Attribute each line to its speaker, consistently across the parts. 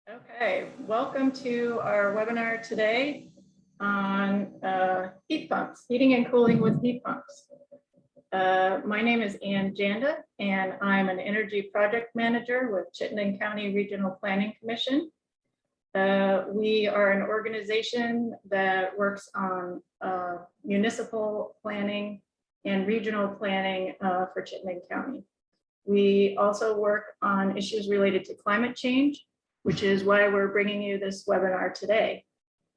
Speaker 1: Okay, welcome to our webinar today on heat pumps, heating and cooling with heat pumps. My name is Ann Janda, and I'm an energy project manager with Chittenden County Regional Planning Commission. We are an organization that works on municipal planning and regional planning for Chittenden County. We also work on issues related to climate change, which is why we're bringing you this webinar today.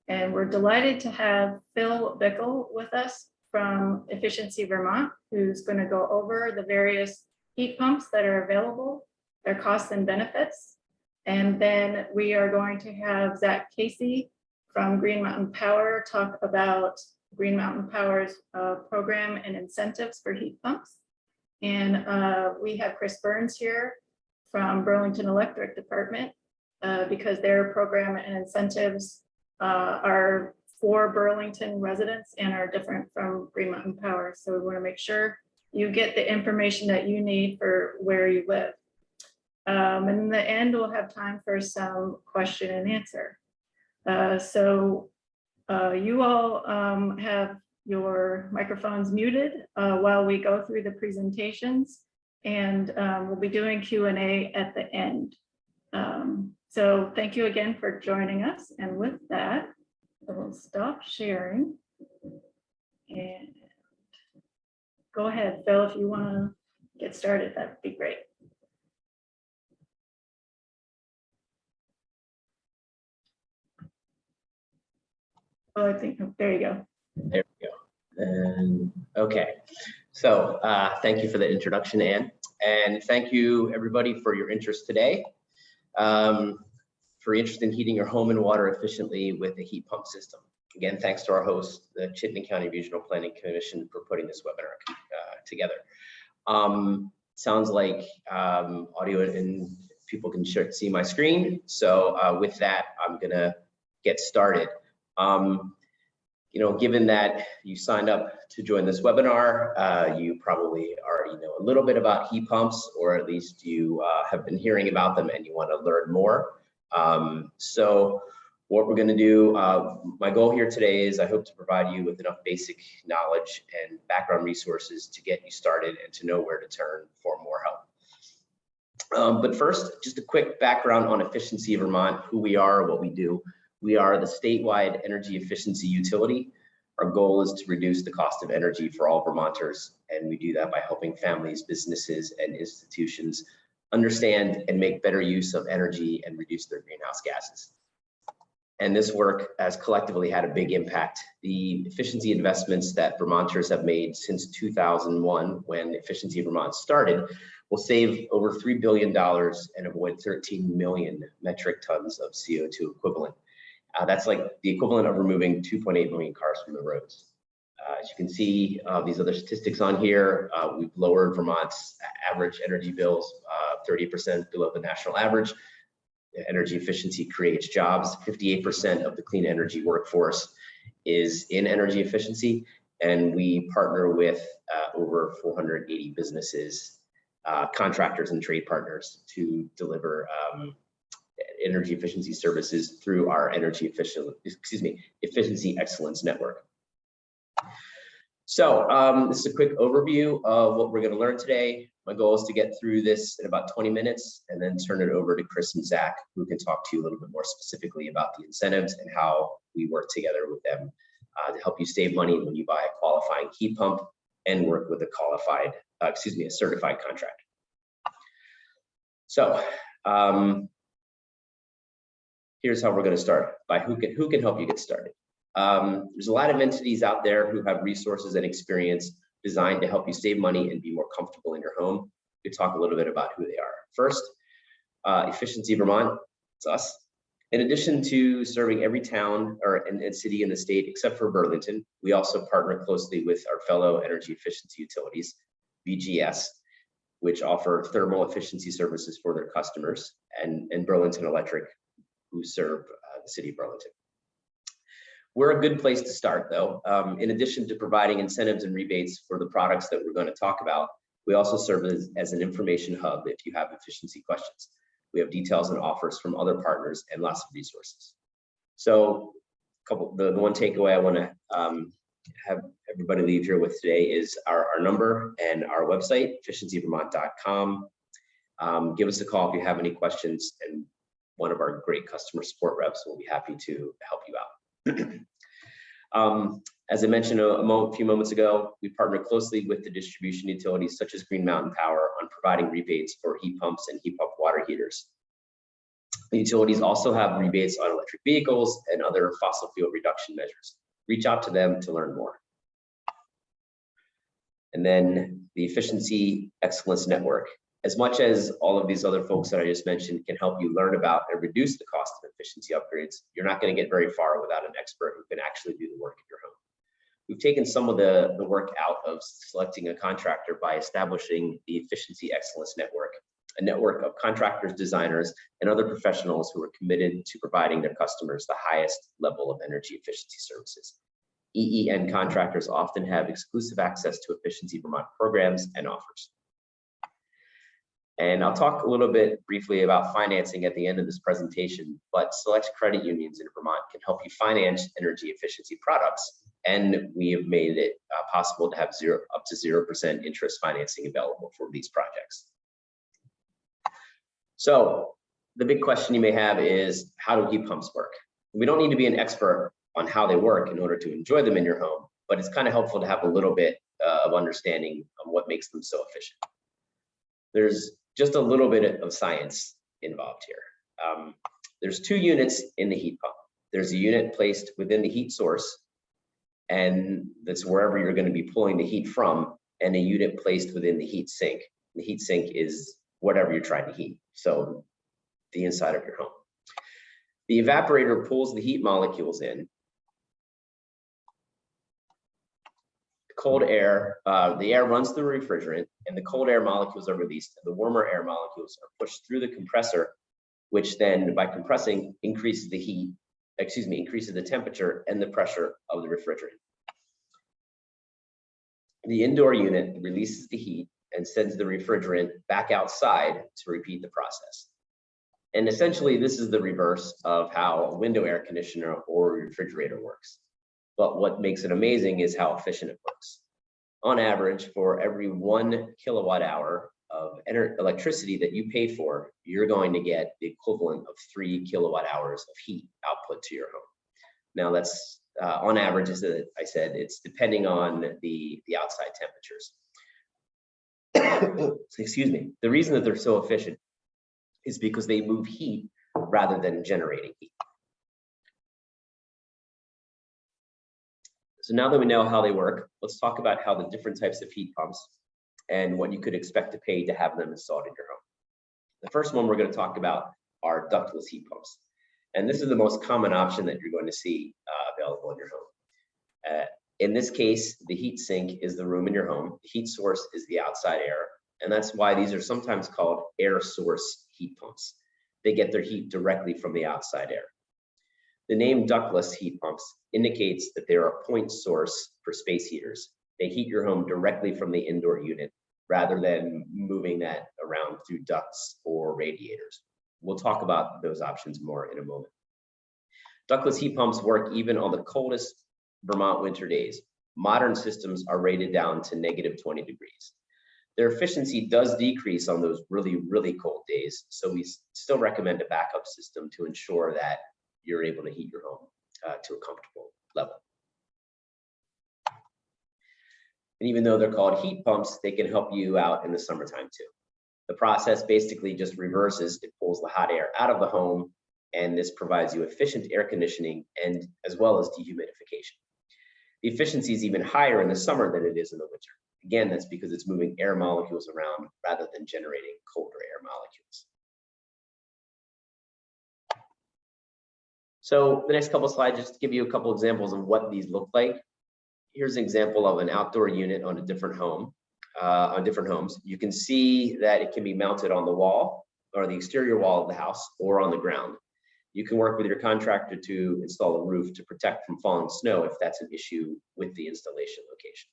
Speaker 1: And we're delighted to have Phil Bickle with us from Efficiency Vermont, who's going to go over the various heat pumps that are available, their costs and benefits. And then we are going to have Zach Casey from Green Mountain Power talk about Green Mountain Power's program and incentives for heat pumps. And we have Chris Burns here from Burlington Electric Department, because their program and incentives are for Burlington residents and are different from Green Mountain Power. So we want to make sure you get the information that you need for where you live. And in the end, we'll have time for some question and answer. So you all have your microphones muted while we go through the presentations, and we'll be doing Q&A at the end. So thank you again for joining us. And with that, I will stop sharing and go ahead, Phil, if you want to get started, that'd be great. Oh, I think, there you go.
Speaker 2: There we go. And okay, so thank you for the introduction, Ann, and thank you everybody for your interest today. For interest in heating your home and water efficiently with a heat pump system. Again, thanks to our host, the Chittenden County Regional Planning Commission, for putting this webinar together. Sounds like audio and people can see my screen. So with that, I'm gonna get started. You know, given that you signed up to join this webinar, you probably already know a little bit about heat pumps, or at least you have been hearing about them and you want to learn more. So what we're going to do, my goal here today is I hope to provide you with enough basic knowledge and background resources to get you started and to know where to turn for more help. But first, just a quick background on Efficiency Vermont, who we are, what we do. We are the statewide energy efficiency utility. Our goal is to reduce the cost of energy for all Vermonters, and we do that by helping families, businesses, and institutions understand and make better use of energy and reduce their greenhouse gases. And this work has collectively had a big impact. The efficiency investments that Vermonters have made since 2001, when Efficiency Vermont started, will save over $3 billion and avoid 13 million metric tons of CO2 equivalent. That's like the equivalent of removing 2.8 million cars from the roads. As you can see, these other statistics on here, we've lowered Vermont's average energy bills 30% below the national average. Energy efficiency creates jobs. 58% of the clean energy workforce is in energy efficiency, and we partner with over 480 businesses, contractors, and trade partners to deliver energy efficiency services through our efficiency excellence network. So this is a quick overview of what we're going to learn today. My goal is to get through this in about 20 minutes and then turn it over to Chris and Zach, who can talk to you a little bit more specifically about the incentives and how we work together with them to help you save money when you buy a qualifying heat pump and work with a a certified contractor. So here's how we're going to start, by who can help you get started. There's a lot of entities out there who have resources and experience designed to help you save money and be more comfortable in your home. We could talk a little bit about who they are. First, Efficiency Vermont, it's us. In addition to serving every town and city in the state except for Burlington, we also partner closely with our fellow energy efficiency utilities, BGS, which offer thermal efficiency services for their customers, and Burlington Electric, who serve the city of Burlington. We're a good place to start, though. In addition to providing incentives and rebates for the products that we're going to talk about, we also serve as an information hub if you have efficiency questions. We have details and offers from other partners and lots of resources. So the one takeaway I want to have everybody leave here with today is our number and our website, efficiencyvermont.com. Give us a call if you have any questions, and one of our great customer support reps will be happy to help you out. As I mentioned a few moments ago, we partner closely with the distribution utilities such as Green Mountain Power on providing rebates for heat pumps and heat pump water heaters. The utilities also have rebates on electric vehicles and other fossil fuel reduction measures. Reach out to them to learn more. And then the Efficiency Excellence Network. As much as all of these other folks that I just mentioned can help you learn about and reduce the cost of efficiency upgrades, you're not going to get very far without an expert who can actually do the work in your home. We've taken some of the work out of selecting a contractor by establishing the Efficiency Excellence Network, a network of contractors, designers, and other professionals who are committed to providing their customers the highest level of energy efficiency services. EEN contractors often have exclusive access to Efficiency Vermont programs and offers. And I'll talk a little bit briefly about financing at the end of this presentation, but select credit unions in Vermont can help you finance energy efficiency products, and we have made it possible to have up to 0% interest financing available for these projects. So the big question you may have is, how do heat pumps work? We don't need to be an expert on how they work in order to enjoy them in your home, but it's kind of helpful to have a little bit of understanding of what makes them so efficient. There's just a little bit of science involved here. There's two units in the heat pump. There's a unit placed within the heat source, and that's wherever you're going to be pulling the heat from, and a unit placed within the heat sink. The heat sink is whatever you're trying to heat, so the inside of your home. The evaporator pulls the heat molecules in. Cold air, the air runs through a refrigerant, and the cold air molecules are released, and the warmer air molecules are pushed through the compressor, which then, by compressing, increases the temperature and the pressure of the refrigerant. The indoor unit releases the heat and sends the refrigerant back outside to repeat the process. And essentially, this is the reverse of how a window air conditioner or refrigerator works. But what makes it amazing is how efficient it works. On average, for every 1 kilowatt hour of electricity that you pay for, you're going to get the equivalent of 3 kilowatt hours of heat output to your home. Now that's on average, as I said, it's depending on the outside temperatures. Excuse me. The reason that they're so efficient is because they move heat rather than generating heat. So now that we know how they work, let's talk about how the different types of heat pumps and what you could expect to pay to have them installed in your home. The first one we're going to talk about are ductless heat pumps. And this is the most common option that you're going to see available in your home. In this case, the heat sink is the room in your home. The heat source is the outside air. And that's why these are sometimes called air source heat pumps. They get their heat directly from the outside air. The name ductless heat pumps indicates that they're a point source for space heaters. They heat your home directly from the indoor unit rather than moving that around through ducts or radiators. We'll talk about those options more in a moment. Ductless heat pumps work even on the coldest Vermont winter days. Modern systems are rated down to -20 degrees. Their efficiency does decrease on those really, really cold days, so we still recommend a backup system to ensure that you're able to heat your home to a comfortable level. And even though they're called heat pumps, they can help you out in the summertime too. The process basically just reverses. It pulls the hot air out of the home, and this provides you efficient air conditioning and as well as dehumidification. The efficiency is even higher in the summer than it is in the winter. Again, that's because it's moving air molecules around rather than generating colder air molecules. So the next couple of slides, just to give you a couple examples of what these look like. Here's an example of an outdoor unit on a different home, on different homes. You can see that it can be mounted on the wall or the exterior wall of the house or on the ground. You can work with your contractor to install a roof to protect from falling snow if that's an issue with the installation location.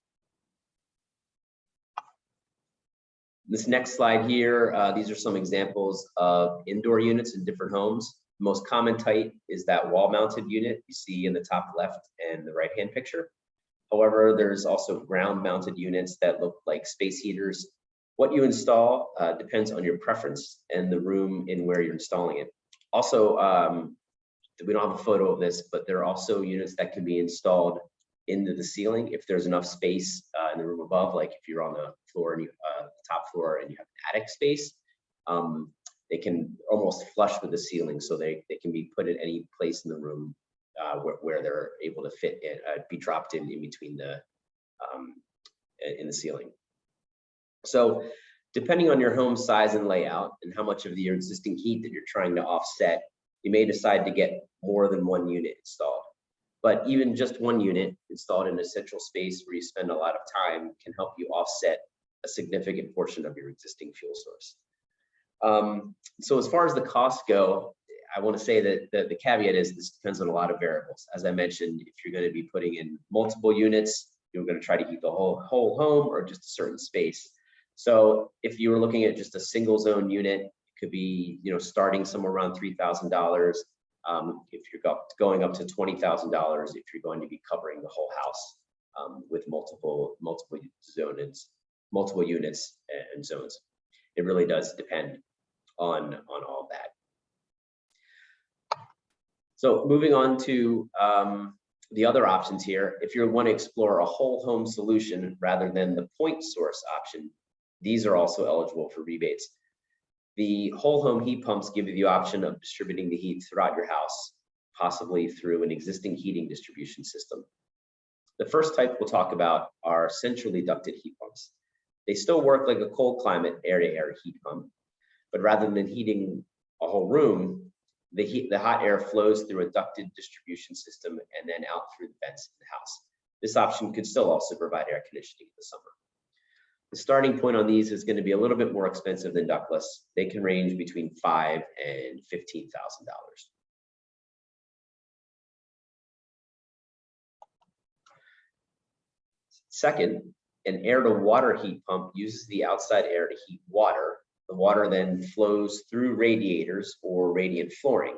Speaker 2: This next slide here, these are some examples of indoor units in different homes. The most common type is that wall-mounted unit you see in the top left and the right-hand picture. However, there's also ground-mounted units that look like space heaters. What you install depends on your preference and the room in where you're installing it. Also, we don't have a photo of this, but there are also units that can be installed into the ceiling if there's enough space in the room above, like if you're on the floor and top floor and you have an attic space, they can almost flush with the ceiling, so they can be put in any place in the room where they're able to fit in, be dropped in between the in the ceiling. So depending on your home size and layout and how much of your existing heat that you're trying to offset, you may decide to get more than one unit installed. But even just one unit installed in a central space where you spend a lot of time can help you offset a significant portion of your existing fuel source. So as far as the costs go, I want to say that the caveat is this depends on a lot of variables. As I mentioned, if you're going to be putting in multiple units, you're going to try to heat the whole home or just a certain space. So if you were looking at just a single zone unit, it could be, you know, starting somewhere around $3,000. If you're going up to $20,000, if you're going to be covering the whole house with multiple units and zones. It really does depend on all that. So moving on to the other options here, if you want to explore a whole home solution rather than the point source option, these are also eligible for rebates. The whole home heat pumps give you the option of distributing the heat throughout your house, possibly through an existing heating distribution system. The first type we'll talk about are centrally ducted heat pumps. They still work like a cold climate air-to-air heat pump, but rather than heating a whole room, the hot air flows through a ducted distribution system and then out through the vents in the house. This option could still also provide air conditioning in the summer. The starting point on these is going to be a little bit more expensive than ductless. They can range between $5,000 and $15,000. Second, an air-to-water heat pump uses the outside air to heat water. The water then flows through radiators or radiant flooring.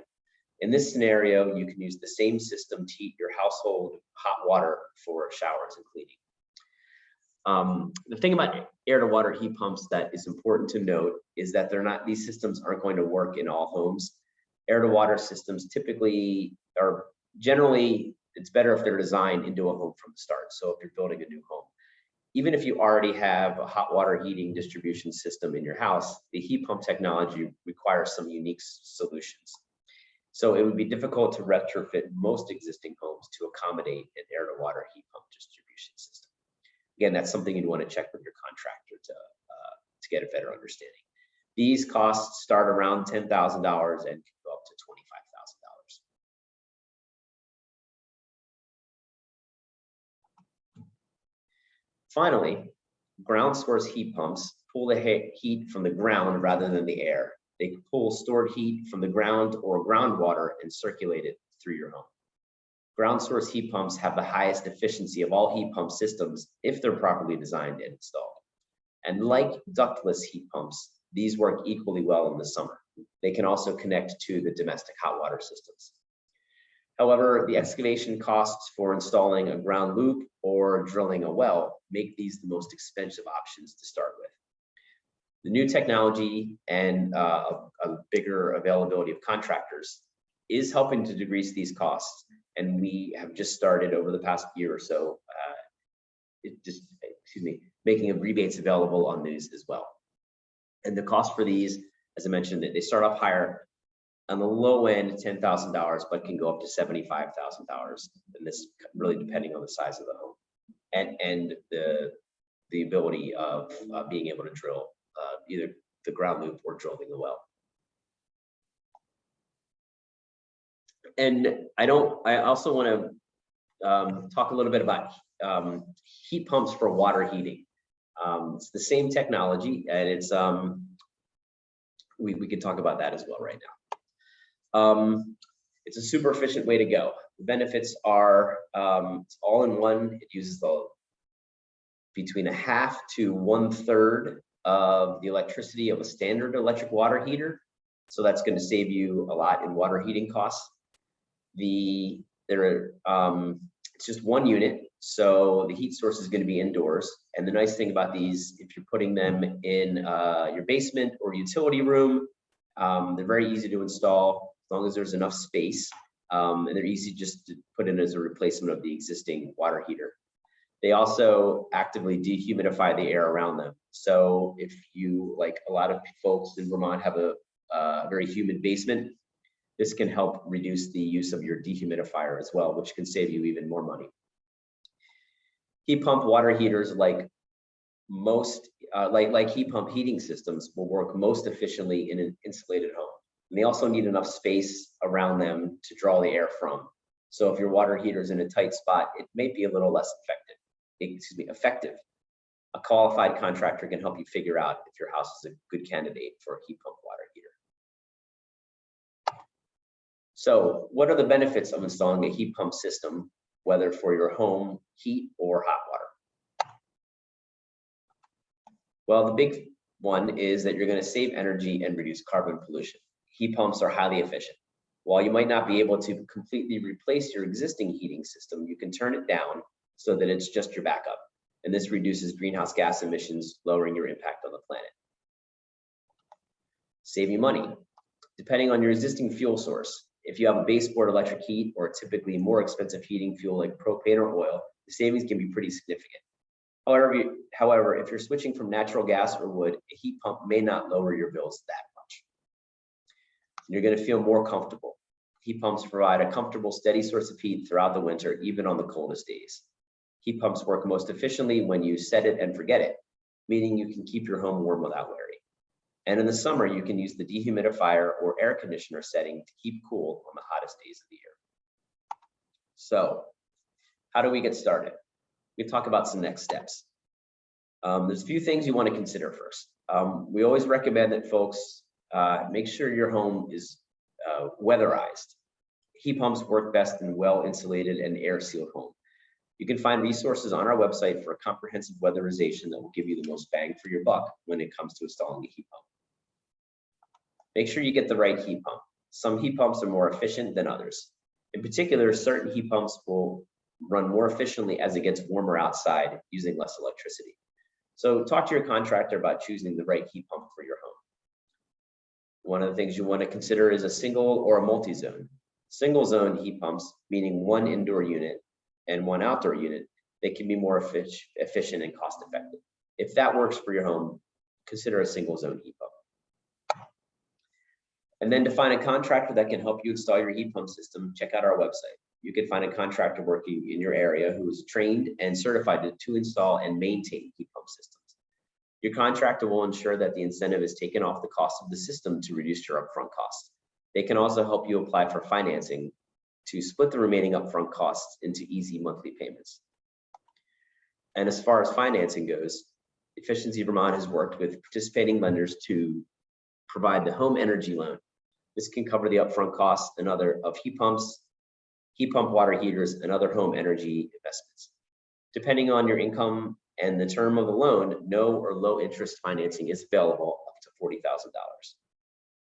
Speaker 2: In this scenario, you can use the same system to heat your household hot water for showers and cleaning. The thing about air-to-water heat pumps that is important to note is that these systems aren't going to work in all homes. Air-to-water systems typically are generally, it's better if they're designed into a home from the start. So if you're building a new home, even if you already have a hot water heating distribution system in your house, the heat pump technology requires some unique solutions. So it would be difficult to retrofit most existing homes to accommodate an air-to-water heat pump distribution system. Again, that's something you'd want to check with your contractor to get a better understanding. These costs start around $10,000 and can go up to $25,000. Finally, ground source heat pumps pull the heat from the ground rather than the air. They can pull stored heat from the ground or groundwater and circulate it through your home. Ground source heat pumps have the highest efficiency of all heat pump systems if they're properly designed and installed. And like ductless heat pumps, these work equally well in the summer. They can also connect to the domestic hot water systems. However, the excavation costs for installing a ground loop or drilling a well make these the most expensive options to start with. The new technology and a bigger availability of contractors is helping to decrease these costs. And we have just started over the past year or so, making rebates available on these as well. And the cost for these, as I mentioned, they start off higher. On the low end, $10,000, but can go up to $75,000. And this really depending on the size of the home and the ability of being able to drill either the ground loop or drilling the well. And I also want to talk a little bit about heat pumps for water heating. It's the same technology, and it's we can talk about that as well right now. It's a super efficient way to go. The benefits are it's all in one. It uses between a half to 1/3 of the electricity of a standard electric water heater. So that's going to save you a lot in water heating costs. It's just one unit, so the heat source is going to be indoors. And the nice thing about these, if you're putting them in your basement or utility room, they're very easy to install as long as there's enough space. And they're easy just to put in as a replacement of the existing water heater. They also actively dehumidify the air around them. So if you, like a lot of folks in Vermont, have a very humid basement, this can help reduce the use of your dehumidifier as well, which can save you even more money. Heat pump water heaters, like most, like heat pump heating systems, will work most efficiently in an insulated home. And they also need enough space around them to draw the air from. So if your water heater is in a tight spot, it may be a little less effective. A qualified contractor can help you figure out if your house is a good candidate for a heat pump water heater. So what are the benefits of installing a heat pump system, whether for your home heat or hot water? Well, the big one is that you're going to save energy and reduce carbon pollution. Heat pumps are highly efficient. While you might not be able to completely replace your existing heating system, you can turn it down so that it's just your backup. And this reduces greenhouse gas emissions, lowering your impact on the planet. Save you money. Depending on your existing fuel source, if you have a baseboard electric heat or typically more expensive heating fuel like propane or oil, the savings can be pretty significant. However, if you're switching from natural gas or wood, a heat pump may not lower your bills that much. You're going to feel more comfortable. Heat pumps provide a comfortable, steady source of heat throughout the winter, even on the coldest days. Heat pumps work most efficiently when you set it and forget it, meaning you can keep your home warm without worry. And in the summer, you can use the dehumidifier or air conditioner setting to keep cool on the hottest days of the year. So, how do we get started? We talk about some next steps. There's a few things you want to consider first. We always recommend that folks make sure your home is weatherized. Heat pumps work best in well-insulated and air-sealed homes. You can find resources on our website for a comprehensive weatherization that will give you the most bang for your buck when it comes to installing a heat pump. Make sure you get the right heat pump. Some heat pumps are more efficient than others. In particular, certain heat pumps will run more efficiently as it gets warmer outside using less electricity. So talk to your contractor about choosing the right heat pump for your home. One of the things you want to consider is a single or a multi-zone. Single zone heat pumps, meaning one indoor unit and one outdoor unit, they can be more efficient and cost effective. If that works for your home, consider a single zone heat pump. And then to find a contractor that can help you install your heat pump system, check out our website. You can find a contractor working in your area who is trained and certified to install and maintain heat pump systems. Your contractor will ensure that the incentive is taken off the cost of the system to reduce your upfront costs. They can also help you apply for financing to split the remaining upfront costs into easy monthly payments. And as far as financing goes, Efficiency Vermont has worked with participating lenders to provide the home energy loan. This can cover the upfront costs and other of heat pumps, heat pump water heaters, and other home energy investments. Depending on your income and the term of the loan, no or low interest financing is available up to $40,000.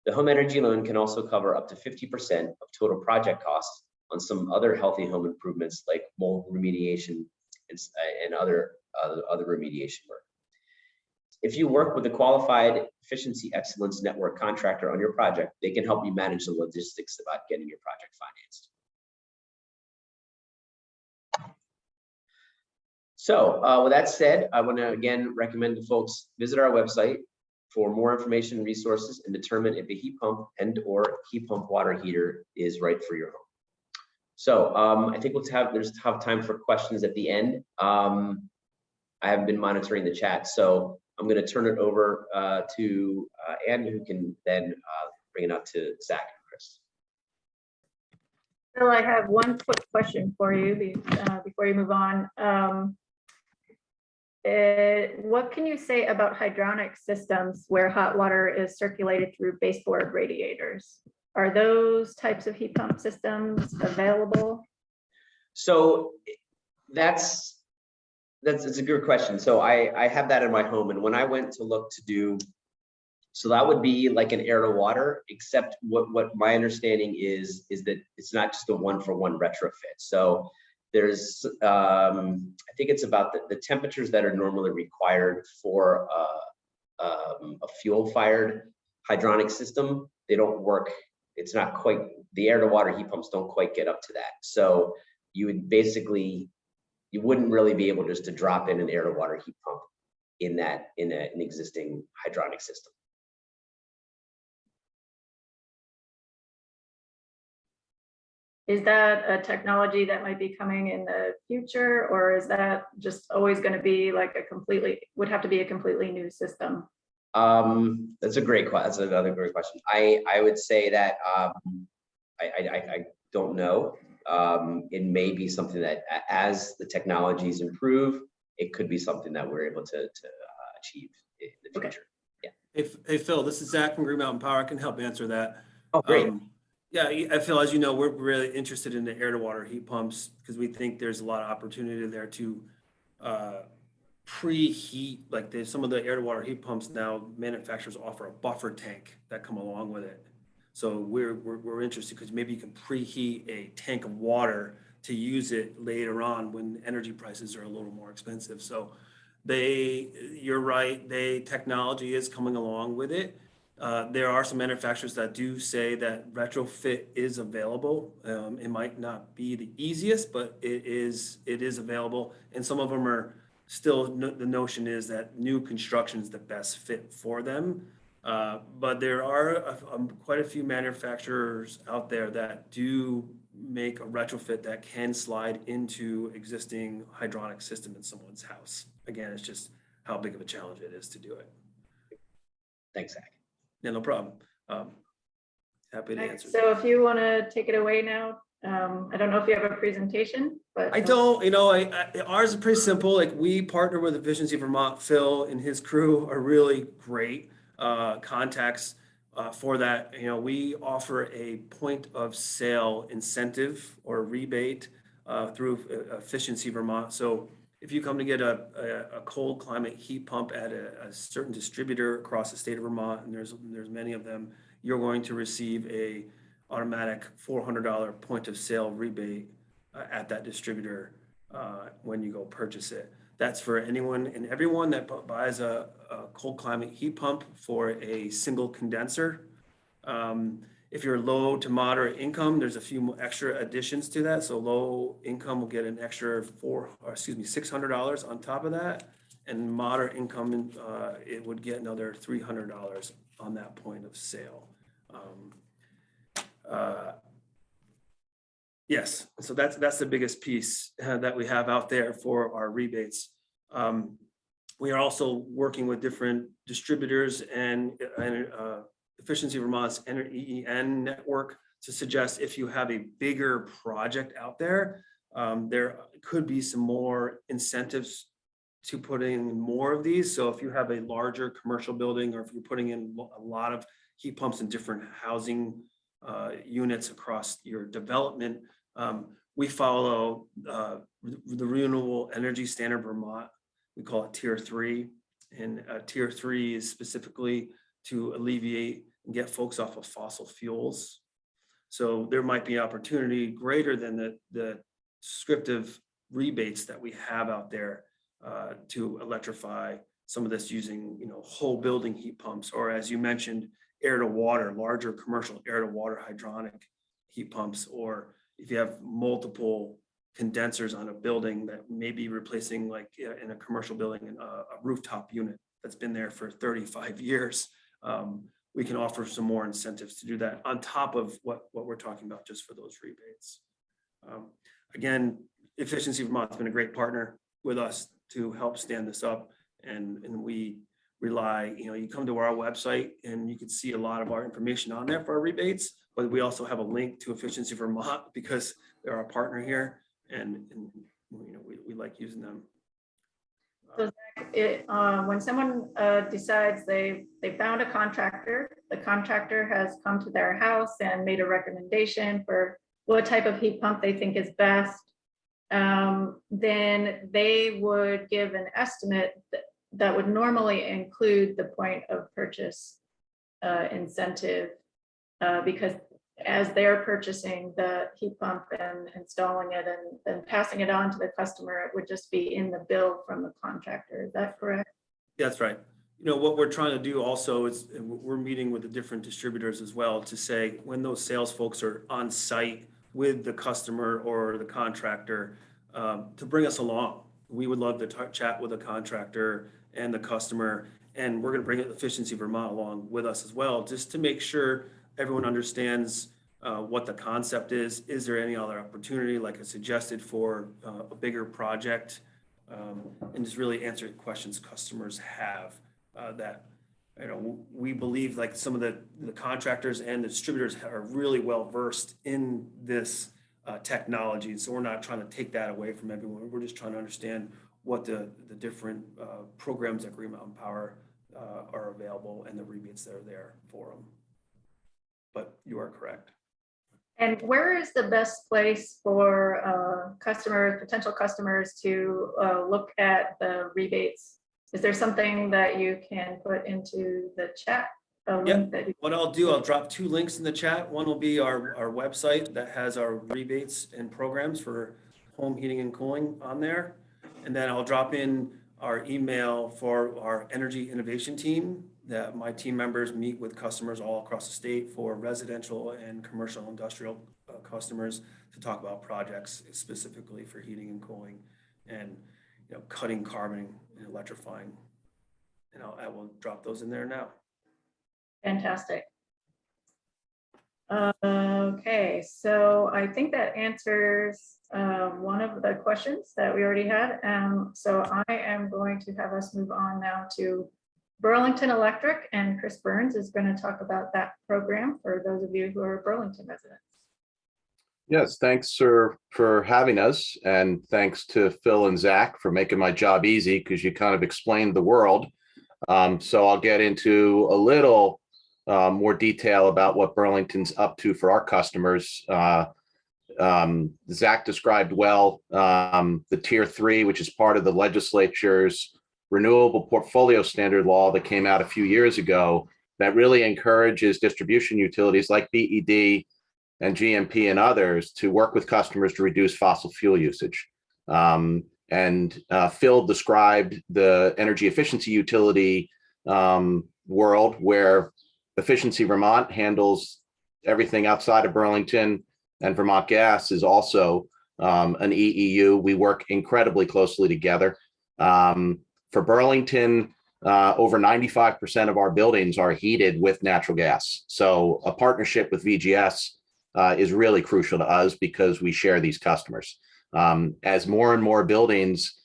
Speaker 2: The home energy loan can also cover up to 50% of total project costs on some other healthy home improvements like mold remediation and other remediation work. If you work with a qualified Efficiency Excellence Network contractor on your project, they can help you manage the logistics about getting your project financed. So with that said, I want to again recommend to folks visit our website for more information and resources and determine if a heat pump and or heat pump water heater is right for your home. So I think we'll have time for questions at the end. I haven't been monitoring the chat, so I'm going to turn it over to Ann, who can then bring it up to Zach and Chris.
Speaker 1: Bill, I have one quick question for you before you move on. What can you say about hydronic systems where hot water is circulated through baseboard radiators? Are those types of heat pump systems available?
Speaker 2: So that's It's a good question. So I have that in my home, and when I went to look to do, so that would be like an air to water, except what my understanding is that it's not just a one-for-one retrofit. So there's I think it's about the temperatures that are normally required for a fuel-fired hydronic system. They don't work. It's not quite, the air to water heat pumps don't quite get up to that. So you would basically, you wouldn't really be able just to drop in an air to water heat pump in an existing hydronic system.
Speaker 1: Is that a technology that might be coming in the future, or is that just always going to be like would have to be a completely new system?
Speaker 2: That's a great question. That's another great question. I would say that I don't know. It may be something that as the technologies improve, it could be something that we're able to achieve in the future.
Speaker 3: Okay. Hey, Phil, this is Zach from Green Mountain Power. I can help answer that.
Speaker 2: Oh, great.
Speaker 3: Yeah, I feel, as you know, we're really interested in the air to water heat pumps because we think there's a lot of opportunity there to preheat. Like some of the air to water heat pumps now, manufacturers offer a buffer tank that come along with it. So we're interested because maybe you can preheat a tank of water to use it later on when energy prices are a little more expensive. So you're right, technology is coming along with it. There are some manufacturers that do say that retrofit is available. It might not be the easiest, but it is available. And some of them are still, the notion is that new construction is the best fit for them. But there are quite a few manufacturers out there that do make a retrofit that can slide into existing hydronic system in someone's house. Again, it's just how big of a challenge it is to do it.
Speaker 2: Thanks, Zach.
Speaker 3: Yeah, no problem. Happy to answer.
Speaker 1: So if you want to take it away now, I don't know if you have a presentation, but
Speaker 3: I don't, ours is pretty simple. Like, we partner with Efficiency Vermont. Phil and his crew are really great contacts for that. We offer a point of sale incentive or rebate through Efficiency Vermont. So if you come to get a cold climate heat pump at a certain distributor across the state of Vermont, and there's many of them, you're going to receive a automatic $400 point of sale rebate at that distributor when you go purchase it. That's for anyone and everyone that buys a cold climate heat pump for a single condenser. If you're low to moderate income, there's a few extra additions to that. So low income will get an extra $600 on top of that, and moderate income it would get another $300 on that point of sale. Yes, so that's the biggest piece that we have out there for our rebates. We are also working with different distributors and Efficiency Vermont's EEN network to suggest if you have a bigger project out there, there could be some more incentives to put in more of these. So if you have a larger commercial building, or if you're putting in a lot of heat pumps in different housing units across your development, we follow the Renewable Energy Standard Vermont. We call it Tier 3, and Tier 3 is specifically to alleviate and get folks off of fossil fuels. So there might be opportunity greater than the descriptive rebates that we have out there to electrify some of this using, whole building heat pumps, or, as you mentioned, air to water, larger commercial air to water hydronic heat pumps, or if you have multiple condensers on a building that may be replacing, like in a commercial building, a rooftop unit that's been there for 35 years. We can offer some more incentives to do that on top of what we're talking about just for those rebates. Again, Efficiency Vermont has been a great partner with us to help stand this up, and we rely, you come to our website and you can see a lot of our information on there for our rebates, but we also have a link to Efficiency Vermont because they're our partner here, and we like using them.
Speaker 1: So when someone decides they found a contractor, the contractor has come to their house and made a recommendation for what type of heat pump they think is best. then they would give an estimate that would normally include the point of purchase incentive, because as they're purchasing the heat pump and installing it and then passing it on to the customer, it would just be in the bill from the contractor. Is that correct?
Speaker 3: That's right. You know, what we're trying to do also is we're meeting with the different distributors as well to say when those sales folks are on site with the customer or the contractor, to bring us along. We would love to chat with the contractor and the customer, and we're going to bring Efficiency Vermont along with us as well, just to make sure everyone understands what the concept is. Is there any other opportunity, like I suggested, for a bigger project? And just really answer questions customers have that, you know, we believe like some of the contractors and the distributors are really well versed in this technology. So we're not trying to take that away from everyone. We're just trying to understand what the different programs at Green Mountain Power are available and the rebates that are there for them. But you are correct.
Speaker 1: And where is the best place for customers, potential customers to look at the rebates? Is there something that you can put into the chat?
Speaker 3: Yep. What I'll do, I'll drop 2 links in the chat. One will be our website that has our rebates and programs for home heating and cooling on there. And then I'll drop in our email for our energy innovation team that my team members meet with customers all across the state for residential and commercial industrial customers to talk about projects specifically for heating and cooling and, you know, cutting carbon and electrifying. And I will drop those in there now.
Speaker 1: Fantastic. Okay, so I think that answers one of the questions that we already had. So I am going to have us move on now to Burlington Electric, and Chris Burns is going to talk about that program for those of you who are Burlington residents.
Speaker 4: Yes, thanks, sir, for having us. And thanks to Phil and Zach for making my job easy because you kind of explained the world. So I'll get into a little more detail about what Burlington's up to for our customers. Zach described well the Tier 3, which is part of the legislature's renewable portfolio standard law that came out a few years ago that really encourages distribution utilities like BED and GMP and others to work with customers to reduce fossil fuel usage. And Phil described the energy efficiency utility world where Efficiency Vermont handles everything outside of Burlington, and Vermont Gas is also an EEU. We work incredibly closely together. For Burlington, over 95% of our buildings are heated with natural gas. So a partnership with VGS is really crucial to us because we share these customers. As more and more buildings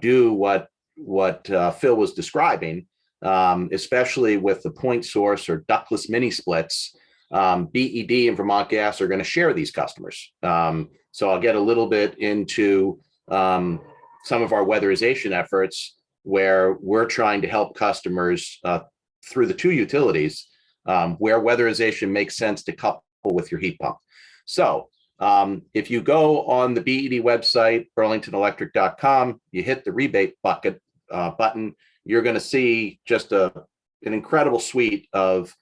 Speaker 4: do what Phil was describing, especially with the point source or ductless mini splits, BED and Vermont Gas are going to share these customers. So I'll get a little bit into some of our weatherization efforts where we're trying to help customers through the 2 utilities where weatherization makes sense to couple with your heat pump. So if you go on the BED website, burlingtonelectric.com, you hit the rebate bucket button, you're going to see just an incredible suite of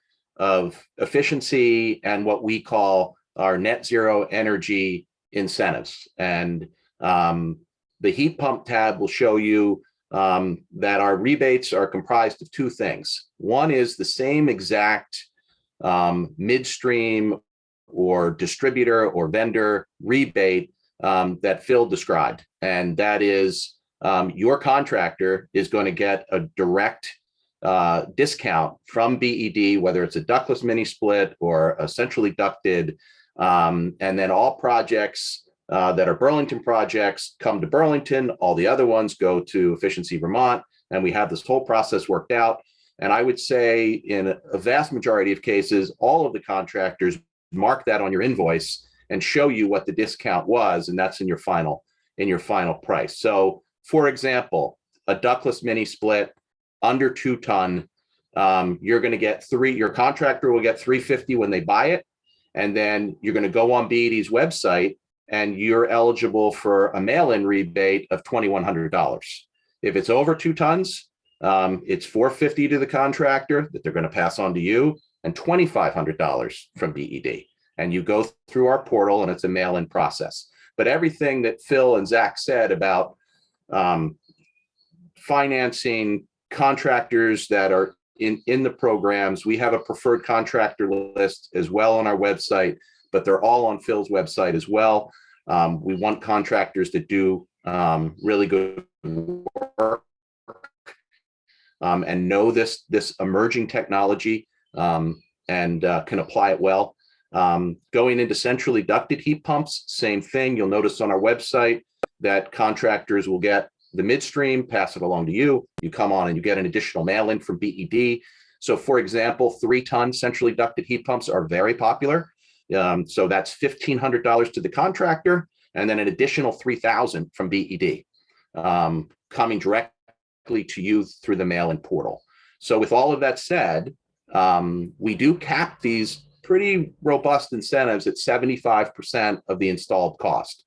Speaker 4: efficiency and what we call our net zero energy incentives. And the heat pump tab will show you that our rebates are comprised of 2 things. One is the same exact midstream or distributor or vendor rebate that Phil described. And that is your contractor is going to get a direct discount from BED, whether it's a ductless mini split or a centrally ducted. And then all projects that are Burlington projects come to Burlington. All the other ones go to Efficiency Vermont. And we have this whole process worked out. And I would say in a vast majority of cases, all of the contractors mark that on your invoice and show you what the discount was. And that's in your final price. So for example, a ductless mini split under 2 ton, you're going to get your contractor will get $350 when they buy it. And then you're going to go on BED's website and you're eligible for a mail-in rebate of $2,100. If it's over 2 tons, it's $450 to the contractor that they're going to pass on to you, and $2,500 from BED. And you go through our portal, and it's a mail-in process. But everything that Phil and Zach said about financing contractors that are in the programs, we have a preferred contractor list as well on our website, but they're all on Phil's website as well. We want contractors that do really good work and know this emerging technology and can apply it well. Going into centrally ducted heat pumps, same thing. You'll notice on our website that contractors will get the midstream, pass it along to you. You come on and you get an additional mail-in from BED. So for example, 3-ton centrally ducted heat pumps are very popular. So that's $1,500 to the contractor, and then an additional $3,000 from BED coming directly to you through the mail-in portal. So with all of that said, we do cap these pretty robust incentives at 75% of the installed cost.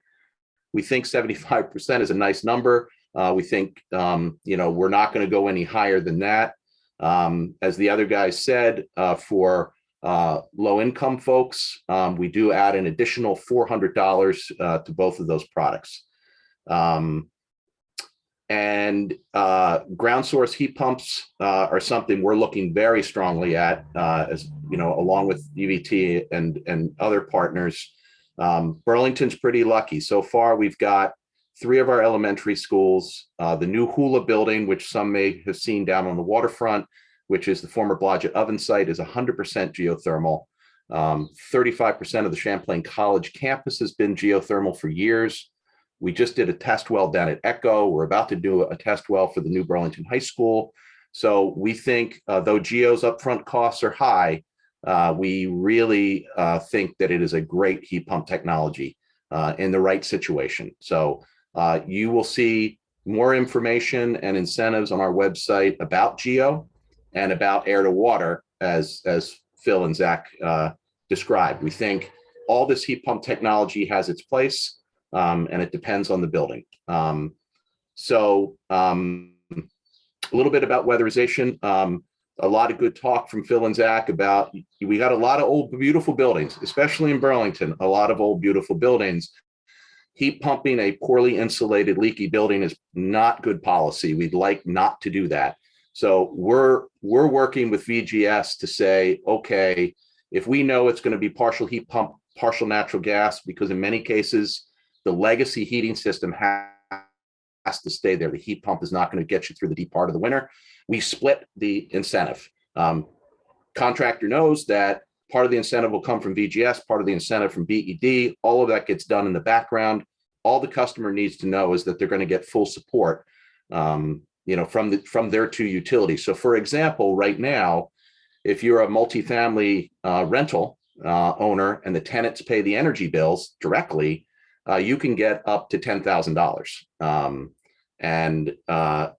Speaker 4: We think 75% is a nice number. We think, we're not going to go any higher than that. As the other guys said, for low income folks, we do add an additional $400 to both of those products. And ground source heat pumps are something we're looking very strongly at, as you know, along with UVT and other partners. Burlington's pretty lucky. So far, we've got 3 of our elementary schools, the new Hula building, which some may have seen down on the waterfront, which is the former Blodgett oven site, is 100% geothermal. 35% of the Champlain College campus has been geothermal for years. We just did a test well down at Echo. We're about to do a test well for the new Burlington High School. So we think, though Geo's upfront costs are high, we really think that it is a great heat pump technology in the right situation. So you will see more information and incentives on our website about Geo and about air to water, as Phil and Zach described. We think all this heat pump technology has its place, and it depends on the building. So a little bit about weatherization. A lot of good talk from Phil and Zach about, we got a lot of old, beautiful buildings, especially in Burlington, a lot of old, beautiful buildings. Heat pumping a poorly insulated, leaky building is not good policy. We'd like not to do that. So we're working with VGS to say, okay, if we know it's going to be partial heat pump, partial natural gas, because in many cases, the legacy heating system has to stay there. The heat pump is not going to get you through the deep part of the winter. We split the incentive. Contractor knows that part of the incentive will come from VGS, part of the incentive from BED. All of that gets done in the background. All the customer needs to know is that they're going to get full support, from their 2 utilities. So for example, right now, if you're a multifamily rental owner and the tenants pay the energy bills directly, you can get up to $10,000, and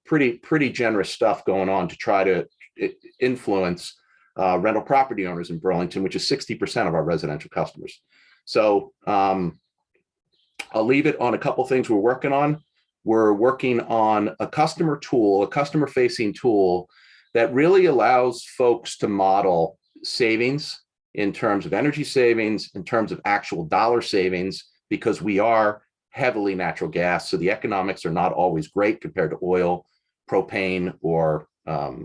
Speaker 4: pretty generous stuff going on to try to influence rental property owners in Burlington, which is 60% of our residential customers. So I'll leave it on a couple things we're working on. We're working on a customer tool, a customer-facing tool that really allows folks to model savings in terms of energy savings, in terms of actual dollar savings, because we are heavily natural gas. So the economics are not always great compared to oil, propane, or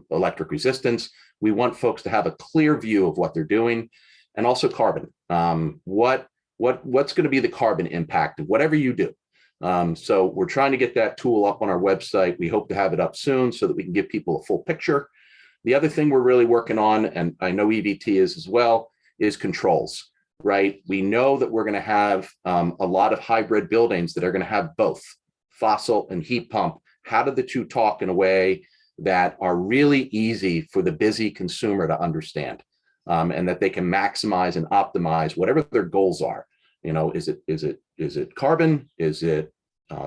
Speaker 4: electric resistance. We want folks to have a clear view of what they're doing, and also carbon. What's going to be the carbon impact of whatever you do? So we're trying to get that tool up on our website. We hope to have it up soon so that we can give people a full picture. The other thing we're really working on, and I know EVT is as well, is controls, right? We know that we're going to have a lot of hybrid buildings that are going to have both fossil and heat pump. How do the 2 talk in a way that are really easy for the busy consumer to understand, and that they can maximize and optimize whatever their goals are? Is it carbon? Is it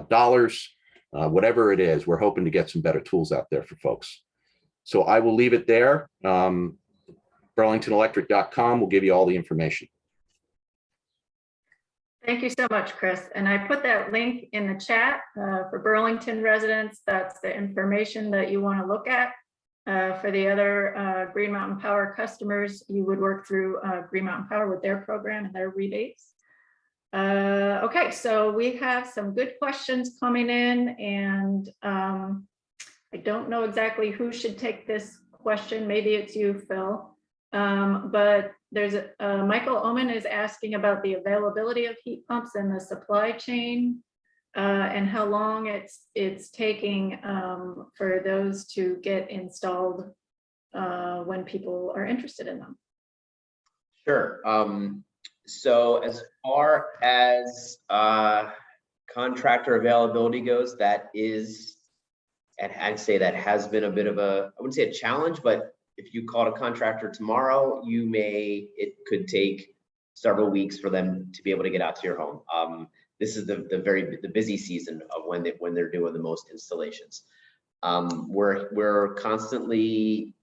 Speaker 4: dollars? Whatever it is, we're hoping to get some better tools out there for folks. So I will leave it there. BurlingtonElectric.com will give you all the information.
Speaker 1: Thank you so much, Chris. And I put that link in the chat for Burlington residents. That's the information that you want to look at. For the other Green Mountain Power customers, you would work through Green Mountain Power with their program and their rebates. Okay, so we have some good questions coming in, and I don't know exactly who should take this question. Maybe it's you, Phil. But there's Michael Oman is asking about the availability of heat pumps in the supply chain and how long it's taking for those to get installed when people are interested in them.
Speaker 2: Sure. So as far as contractor availability goes, that is, and I'd say that has been a bit of a, I wouldn't say a challenge, but if you called a contractor tomorrow, it could take several weeks for them to be able to get out to your home. This is the busy season of when they're doing the most installations. We're constantly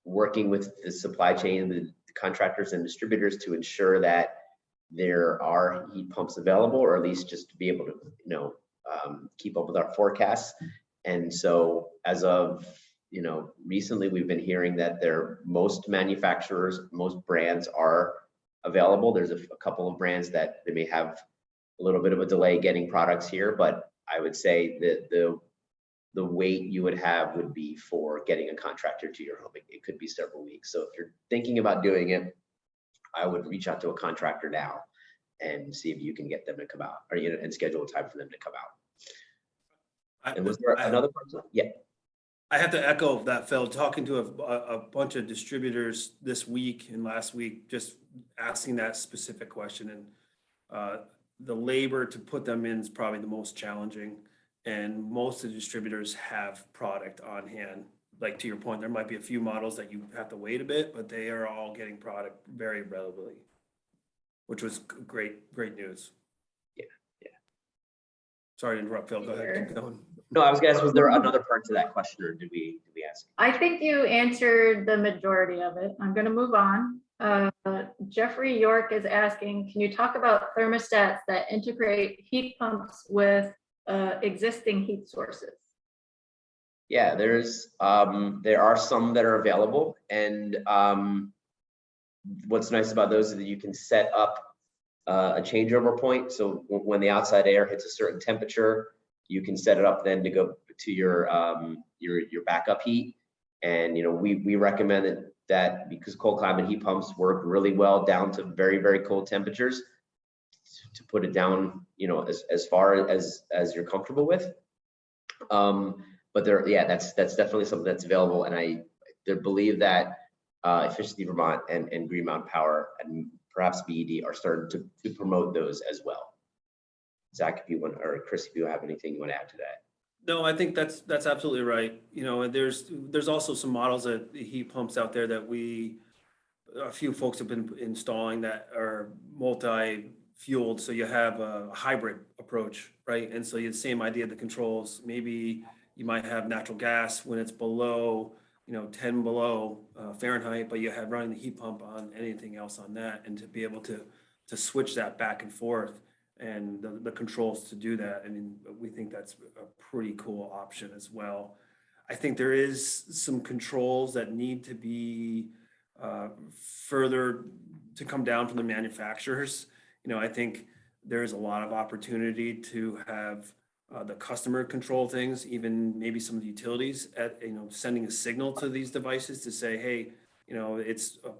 Speaker 2: working with the supply chain, the contractors and distributors to ensure that there are heat pumps available, or at least just to be able to, keep up with our forecasts. And so as of, recently we've been hearing that most manufacturers, most brands are available. There's a couple of brands that they may have a little bit of a delay getting products here, but I would say that the wait you would have would be for getting a contractor to your home. It could be several weeks. So if you're thinking about doing it, I would reach out to a contractor now and see if you can get them to come out, or and schedule a time for them to come out. And was there another person? Yeah.
Speaker 3: I have to echo that, Phil. Talking to a bunch of distributors this week and last week, just asking that specific question, and the labor to put them in is probably the most challenging. And most of the distributors have product on hand. Like, to your point, there might be a few models that you have to wait a bit, but they are all getting product very readily, which was great news.
Speaker 2: Yeah.
Speaker 3: Sorry to interrupt, Phil. Go ahead. Keep going.
Speaker 2: No, I was gonna ask, was there another part to that question, or did we ask?
Speaker 1: I think you answered the majority of it. I'm going to move on. Jeffrey York is asking, can you talk about thermostats that integrate heat pumps with existing heat sources?
Speaker 2: Yeah, there are some that are available, and what's nice about those is that you can set up a changeover point. So when the outside air hits a certain temperature, you can set it up then to go to your backup heat. And we recommend that because cold climate heat pumps work really well down to very, very cold temperatures, to put it down as far as you're comfortable with. But that's definitely something that's available, and I believe that Efficiency Vermont and Green Mountain Power and perhaps BED are starting to promote those as well. Zach, if you want, or Chris, if you have anything you want to add to that.
Speaker 3: No, I think that's absolutely right. There's also some models of heat pumps out there that a few folks have been installing that are multi-fueled. So you have a hybrid approach, right? And so you have the same idea of the controls. Maybe you might have natural gas when it's below, 10 below Fahrenheit, but you have running the heat pump on anything else on that, and to be able to switch that back and forth. And the controls to do that. I mean, we think that's a pretty cool option as well. I think there is some controls that need to be further to come down from the manufacturers. I think there is a lot of opportunity to have the customer control things, even maybe some of the utilities at, sending a signal to these devices to say, hey,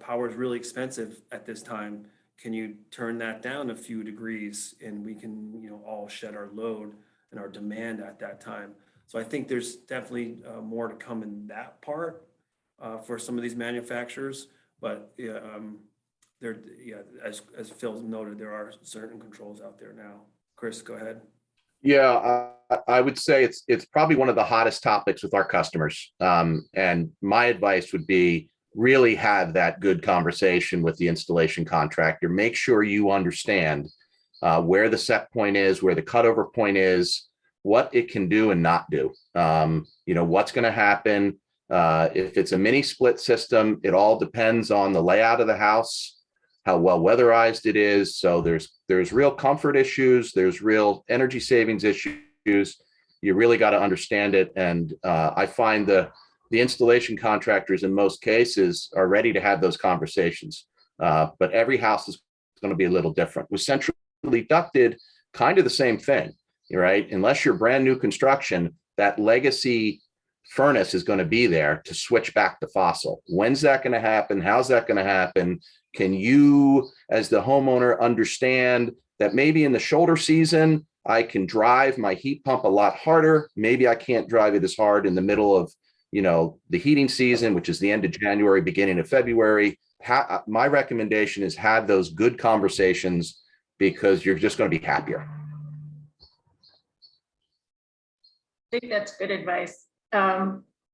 Speaker 3: power is really expensive at this time. Can you turn that down a few degrees, and we can, all shed our load and our demand at that time. So I think there's definitely more to come in that part for some of these manufacturers. But as Phil noted, there are certain controls out there now. Chris, go ahead.
Speaker 4: Yeah, I would say it's probably one of the hottest topics with our customers. And my advice would be, really have that good conversation with the installation contractor. Make sure you understand where the set point is, where the cutover point is, what it can do and not do. What's going to happen. If it's a mini split system, it all depends on the layout of the house, how well weatherized it is. So there's real comfort issues. There's real energy savings issues. You really got to understand it. And I find the installation contractors in most cases are ready to have those conversations. But every house is going to be a little different. With centrally ducted, kind of the same thing, right? Unless you're brand new construction, that legacy furnace is going to be there to switch back to fossil. When's that going to happen? How's that going to happen? Can you, as the homeowner, understand that maybe in the shoulder season, I can drive my heat pump a lot harder. Maybe I can't drive it as hard in the middle of, the heating season, which is the end of January, beginning of February. My recommendation is have those good conversations because you're just going to be happier.
Speaker 1: I think that's good advice.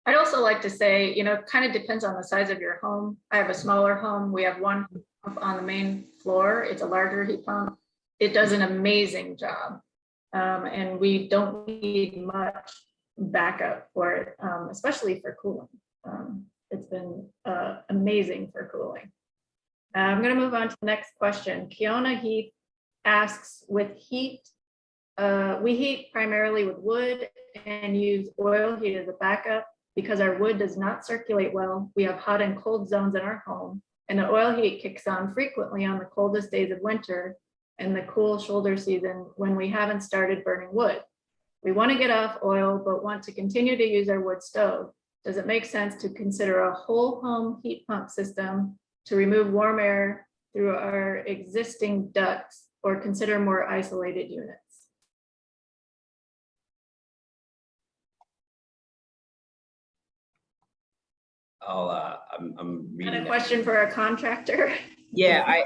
Speaker 1: I'd also like to say, it kind of depends on the size of your home. I have a smaller home. We have one pump on the main floor. It's a larger heat pump. It does an amazing job. And we don't need much backup for it, especially for cooling. It's been amazing for cooling. I'm going to move on to the next question. Kiona Heath asks, with heat, we heat primarily with wood and use oil heat as a backup because our wood does not circulate well. We have hot and cold zones in our home, and the oil heat kicks on frequently on the coldest days of winter and the cool shoulder season when we haven't started burning wood. We want to get off oil, but want to continue to use our wood stove. Does it make sense to consider a whole home heat pump system to remove warm air through our existing ducts, or consider more isolated units?
Speaker 2: I'm reading
Speaker 1: And a
Speaker 2: that.
Speaker 1: question for a contractor.
Speaker 2: Yeah, I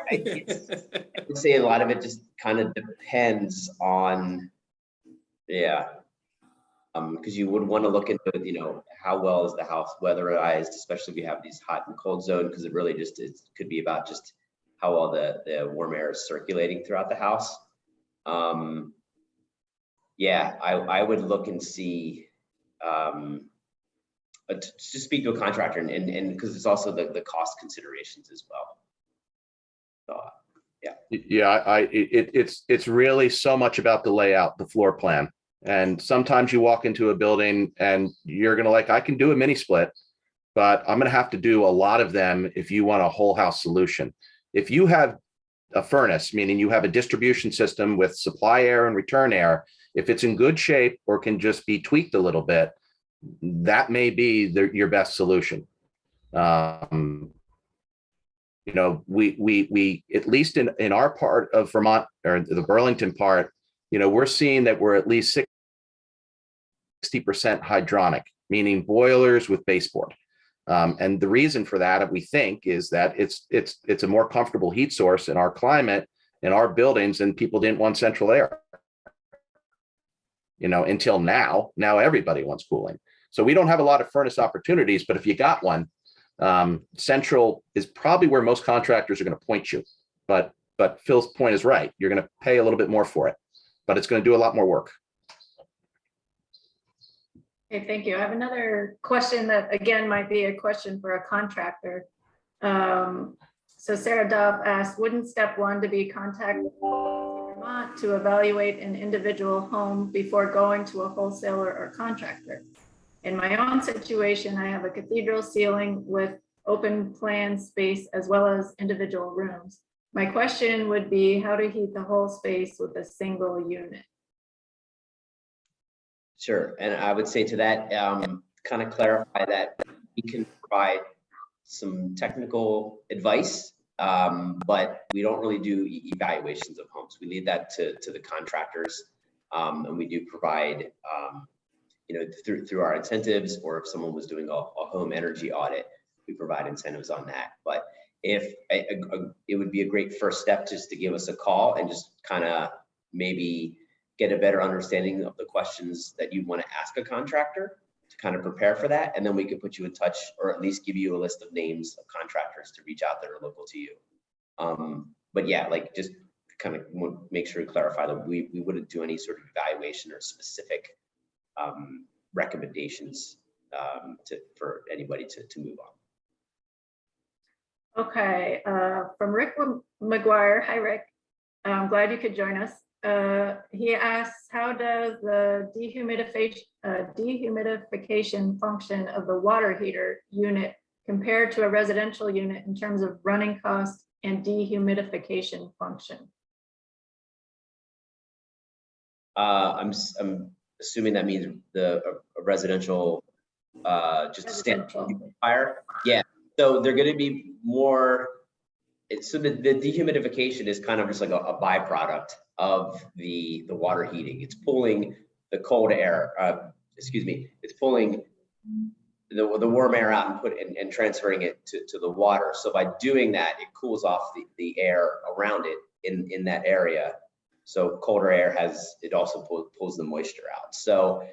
Speaker 2: would say a lot of it just kind of depends on, because you would want to look into, how well is the house weatherized, especially if you have these hot and cold zone, because it really just could be about just how well the warm air is circulating throughout the house. I would look and see, to speak to a contractor, and because it's also the cost considerations as well. So,
Speaker 4: It's really so much about the layout, the floor plan. And sometimes you walk into a building and you're going to I can do a mini split, but I'm going to have to do a lot of them if you want a whole house solution. If you have a furnace, meaning you have a distribution system with supply air and return air, if it's in good shape or can just be tweaked a little bit, that may be your best solution. We at least in our part of Vermont, or the Burlington part, we're seeing that we're at least 60% hydronic, meaning boilers with baseboard. And the reason for that, we think, is that it's a more comfortable heat source in our climate, in our buildings, and people didn't want central air. Until now everybody wants cooling. So we don't have a lot of furnace opportunities, but if you got one, central is probably where most contractors are going to point you. But Phil's point is right. You're going to pay a little bit more for it, but it's going to do a lot more work.
Speaker 1: Okay, thank you. I have another question that, again, might be a question for a contractor. So Sarah Dobb asked, wouldn't step one to be contact Vermont to evaluate an individual home before going to a wholesaler or contractor? In my own situation, I have a cathedral ceiling with open plan space as well as individual rooms. My question would be how to heat the whole space with a single unit.
Speaker 2: Sure, and I would say to that, kind of clarify that we can provide some technical advice, but we don't really do evaluations of homes. We leave that to the contractors, and we do provide, through our incentives, or if someone was doing a home energy audit, we provide incentives on that. But if it would be a great first step just to give us a call and just kind of maybe get a better understanding of the questions that you want to ask a contractor to kind of prepare for that. And then we could put you in touch, or at least give you a list of names of contractors to reach out that are local to you. But yeah, just kind of make sure to clarify that we wouldn't do any sort of evaluation or specific recommendations for anybody to move on.
Speaker 1: Okay, from Rick McGuire. Hi, Rick. I'm glad you could join us. He asks, how does the dehumidification function of the water heater unit compare to a residential unit in terms of running cost and dehumidification function?
Speaker 2: I'm assuming that means a residential, just a standard
Speaker 1: Residential.
Speaker 2: fire. Yeah, so they're going to be more. So the dehumidification is kind of just like a byproduct of the water heating. It's pulling the cold air. It's pulling the warm air out and transferring it to the water. So by doing that, it cools off the air around it in that area. So colder air also pulls the moisture out. So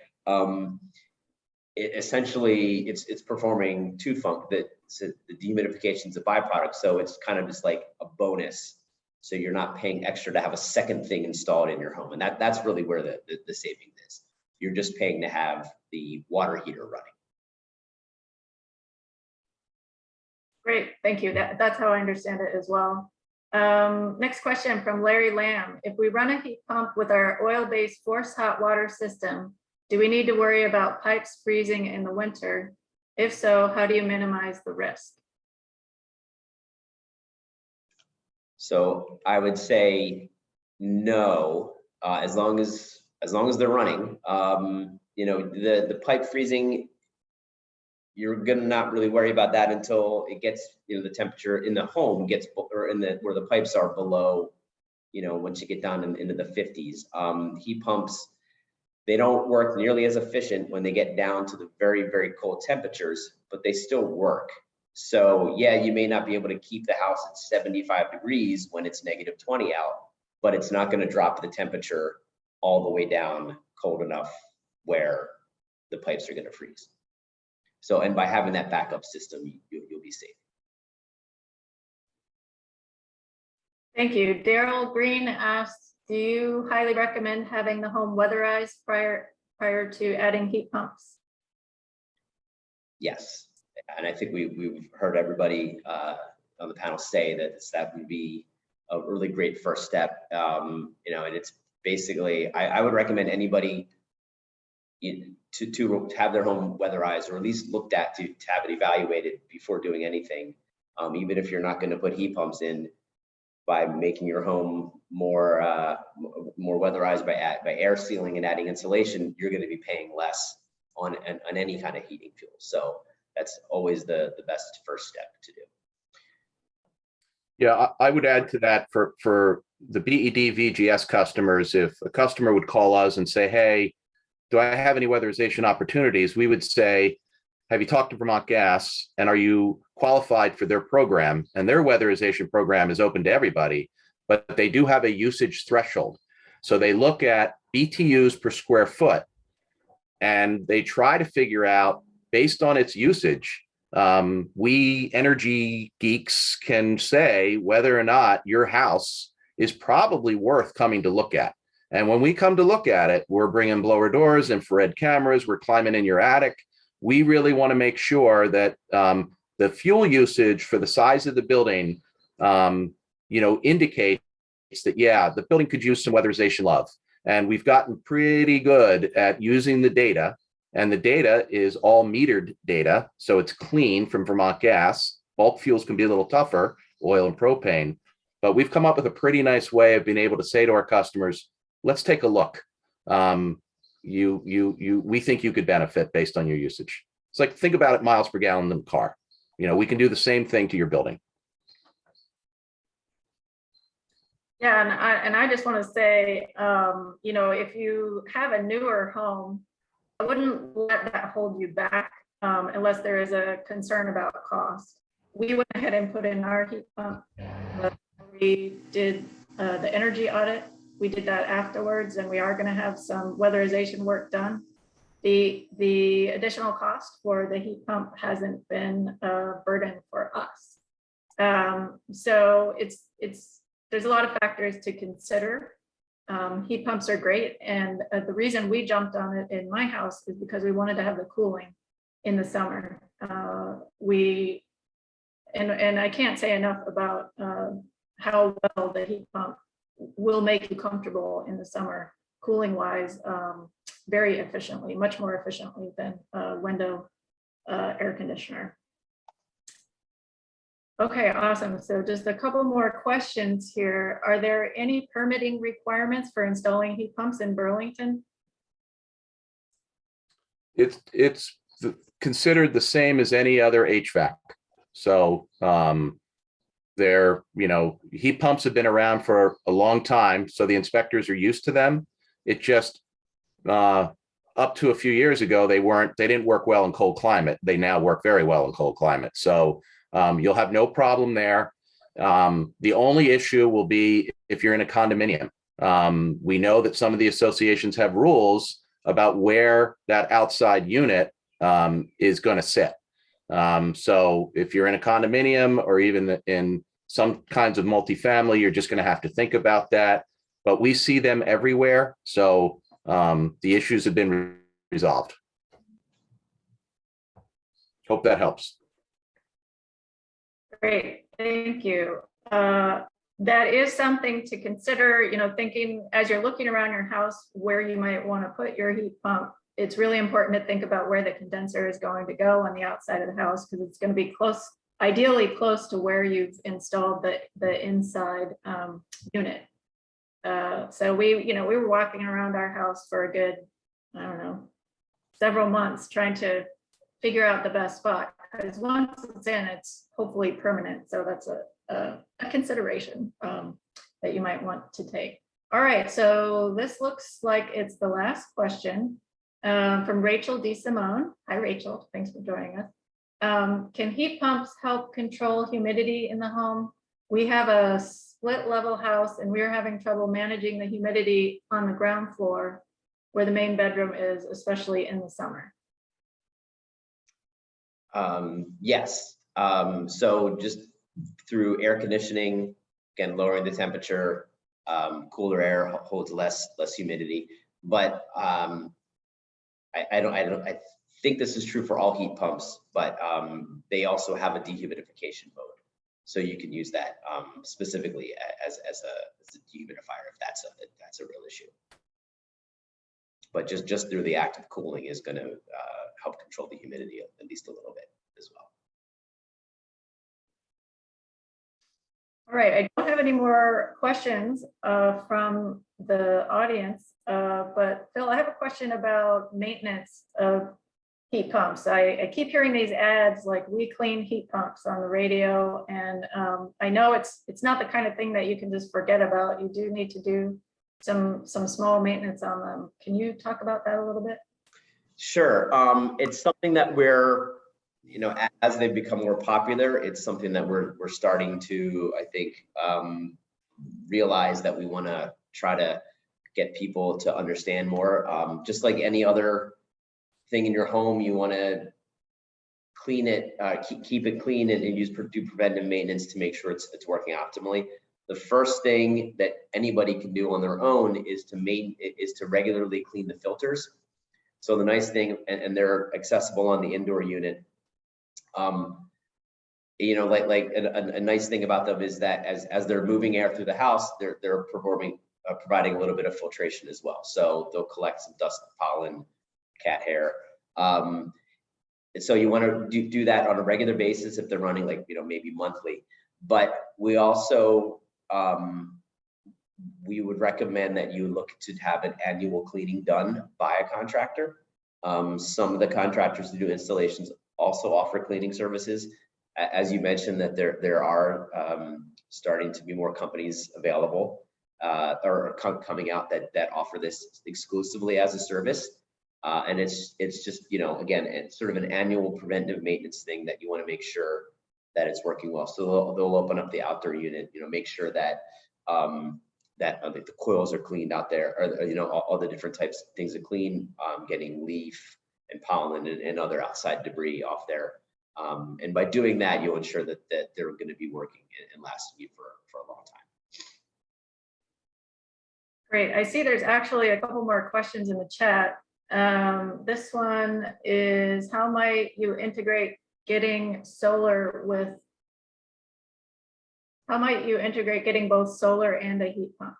Speaker 2: essentially it's performing two functions. The dehumidification is a byproduct, so it's kind of just like a bonus. So you're not paying extra to have a second thing installed in your home, and that's really where the saving is. You're just paying to have the water heater running.
Speaker 1: Great, thank you. That's how I understand it as well. Next question from Larry Lamb. If we run a heat pump with our oil-based forced hot water system, do we need to worry about pipes freezing in the winter? If so, how do you minimize the risk?
Speaker 2: So I would say no, as long as they're running. The pipe freezing, you're gonna not really worry about that until it gets, the temperature in the home gets, or where the pipes are below, once you get down into the 50s. Heat pumps, they don't work nearly as efficient when they get down to the very, very cold temperatures, but they still work. So yeah, you may not be able to keep the house at 75 degrees when it's -20 out, but it's not going to drop the temperature all the way down cold enough where the pipes are going to freeze. So, and by having that backup system, you'll be safe.
Speaker 1: Thank you. Daryl Green asks, do you highly recommend having the home weatherized prior to adding heat pumps?
Speaker 2: Yes, and I think we've heard everybody on the panel say that would be a really great first step. And it's basically, I would recommend anybody to have their home weatherized, or at least looked at to have it evaluated before doing anything. Even if you're not going to put heat pumps in, by making your home more weatherized by air sealing and adding insulation, you're going to be paying less on any kind of heating fuel. So that's always the best first step to do.
Speaker 4: Yeah, I would add to that for the BED VGS customers, if a customer would call us and say, hey, do I have any weatherization opportunities? We would say, have you talked to Vermont Gas, and are you qualified for their program? And their weatherization program is open to everybody, but they do have a usage threshold. So they look at BTUs per square foot, and they try to figure out, based on its usage, we energy geeks can say whether or not your house is probably worth coming to look at. And when we come to look at it, we're bringing blower doors, infrared cameras, we're climbing in your attic. We really want to make sure that the fuel usage for the size of the building, indicates that, yeah, the building could use some weatherization love. And we've gotten pretty good at using the data, and the data is all metered data. So it's clean from Vermont Gas. Bulk fuels can be a little tougher, oil and propane, but we've come up with a pretty nice way of being able to say to our customers, let's take a look. We think you could benefit based on your usage. It's like, think about it, miles per gallon in the car. We can do the same thing to your building.
Speaker 1: Yeah, and I just want to say, if you have a newer home, I wouldn't let that hold you back unless there is a concern about cost. We went ahead and put in our heat pump. We did the energy audit. We did that afterwards, and we are going to have some weatherization work done. The additional cost for the heat pump hasn't been a burden for us. So there's a lot of factors to consider. Heat pumps are great, and the reason we jumped on it in my house is because we wanted to have the cooling in the summer. And I can't say enough about how well the heat pump will make you comfortable in the summer, cooling wise, very efficiently, much more efficiently than a window air conditioner. Okay, awesome. So just a couple more questions here. Are there any permitting requirements for installing heat pumps in Burlington?
Speaker 4: It's considered the same as any other HVAC. So heat pumps have been around for a long time, so the inspectors are used to them. It just up to a few years ago, they didn't work well in cold climate. They now work very well in cold climate. So you'll have no problem there. The only issue will be if you're in a condominium. We know that some of the associations have rules about where that outside unit is going to sit. So if you're in a condominium or even in some kinds of multifamily, you're just going to have to think about that. But we see them everywhere. So the issues have been resolved. Hope that helps.
Speaker 1: Great, thank you. That is something to consider, thinking as you're looking around your house where you might want to put your heat pump. It's really important to think about where the condenser is going to go on the outside of the house, because it's going to be close, ideally close to where you've installed the inside unit. So we were walking around our house for a good, I don't know, several months trying to figure out the best spot, because once it's in, it's hopefully permanent. So that's a consideration that you might want to take. All right, so this looks like it's the last question from Rachel D. Simone. Hi, Rachel, thanks for joining us. Can heat pumps help control humidity in the home? We have a split level house and we're having trouble managing the humidity on the ground floor where the main bedroom is, especially in the summer.
Speaker 2: Yes. So just through air conditioning, again, lowering the temperature, cooler air holds less humidity. But I think this is true for all heat pumps, but they also have a dehumidification mode. So you can use that specifically as a dehumidifier if that's a real issue. But just through the act of cooling is going to help control the humidity at least a little bit as well.
Speaker 1: All right, I don't have any more questions from the audience, but Phil, I have a question about maintenance of heat pumps. I keep hearing these ads like "We Clean Heat Pumps" on the radio, and I know it's not the kind of thing that you can just forget about. You do need to do some small maintenance on them. Can you talk about that a little bit?
Speaker 2: Sure. It's something that we're, as they become more popular, it's something that we're starting to, I think, realize that we want to try to get people to understand more. Just like any other thing in your home, you want to clean it, keep it clean, and do preventive maintenance to make sure it's working optimally. The first thing that anybody can do on their own is to regularly clean the filters. So the nice thing, and they're accessible on the indoor unit. Like a nice thing about them is that as they're moving air through the house, they're providing a little bit of filtration as well. So they'll collect some dust, pollen, cat hair. So you want to do that on a regular basis if they're running maybe monthly. But we also we would recommend that you look to have an annual cleaning done by a contractor. Some of the contractors who do installations also offer cleaning services. As you mentioned, that there are starting to be more companies available or coming out that offer this exclusively as a service. And it's just, again, it's sort of an annual preventive maintenance thing that you want to make sure that it's working well. So they'll open up the outdoor unit, make sure that that the coils are cleaned out there, or all the different types of things to clean, getting leaf and pollen and other outside debris off there. And by doing that, you'll ensure that they're going to be working and lasting you for a long time.
Speaker 1: Great. I see there's actually a couple more questions in the chat. This one is, how might you integrate getting solar with How might you integrate getting both solar and a heat pump?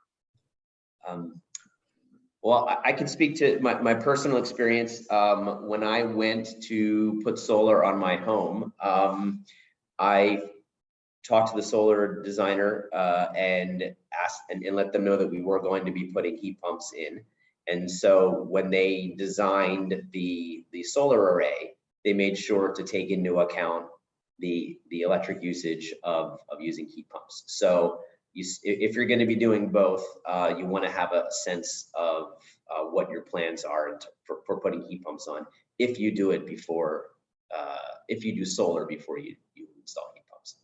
Speaker 2: Well, I can speak to my personal experience. When I went to put solar on my home, I talked to the solar designer and asked and let them know that we were going to be putting heat pumps in. And so when they designed the solar array, they made sure to take into account the electric usage of using heat pumps. So if you're going to be doing both, you want to have a sense of what your plans are for putting heat pumps on. If you do it before, if you do solar before you install heat pumps,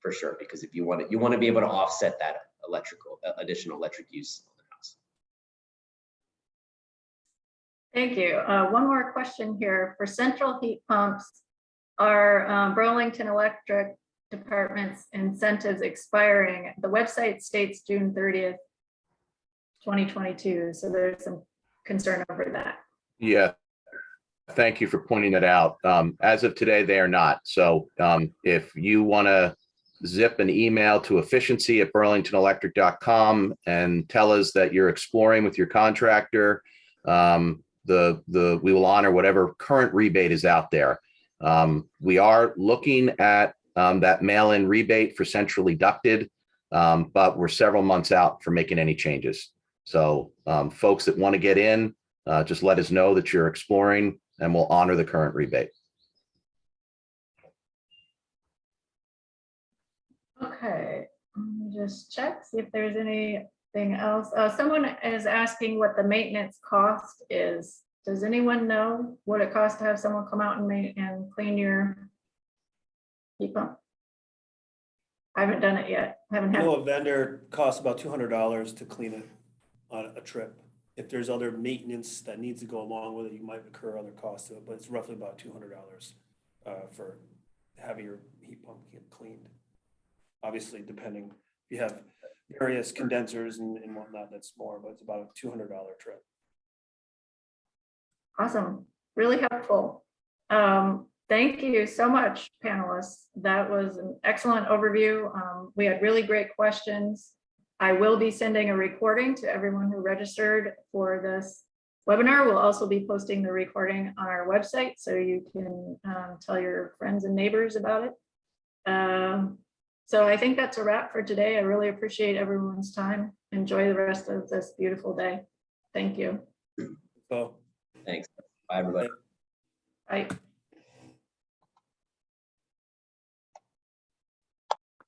Speaker 2: for sure, because if you want to be able to offset that additional electric use on the house.
Speaker 1: Thank you. One more question here. For central heat pumps, are Burlington Electric Department's incentives expiring? The website states June 30th, 2022. So there's some concern over that.
Speaker 4: Yeah. Thank you for pointing that out. As of today, they are not. So if you want to zip an email to efficiency@burlingtonelectric.com and tell us that you're exploring with your contractor, we will honor whatever current rebate is out there. We are looking at that mail-in rebate for centrally ducted, but we're several months out from making any changes. So folks that want to get in, just let us know that you're exploring and we'll honor the current rebate.
Speaker 1: Okay, let me just check, see if there's anything else. Someone is asking what the maintenance cost is. Does anyone know what it costs to have someone come out and clean your heat pump? I haven't done it yet. I haven't
Speaker 3: I
Speaker 1: had.
Speaker 3: know a vendor costs about $200 to clean it on a trip. If there's other maintenance that needs to go along with it, you might incur other costs to it, but it's roughly about $200 for having your heat pump cleaned. Obviously, depending, if you have various condensers and whatnot, that's more, but it's about a $200 trip.
Speaker 1: Awesome, really helpful. Thank you so much, panelists. That was an excellent overview. We had really great questions. I will be sending a recording to everyone who registered for this webinar. We'll also be posting the recording on our website so you can tell your friends and neighbors about it. So I think that's a wrap for today. I really appreciate everyone's time. Enjoy the rest of this beautiful day. Thank you.
Speaker 3: So
Speaker 2: Thanks. Bye, everybody.
Speaker 1: Bye.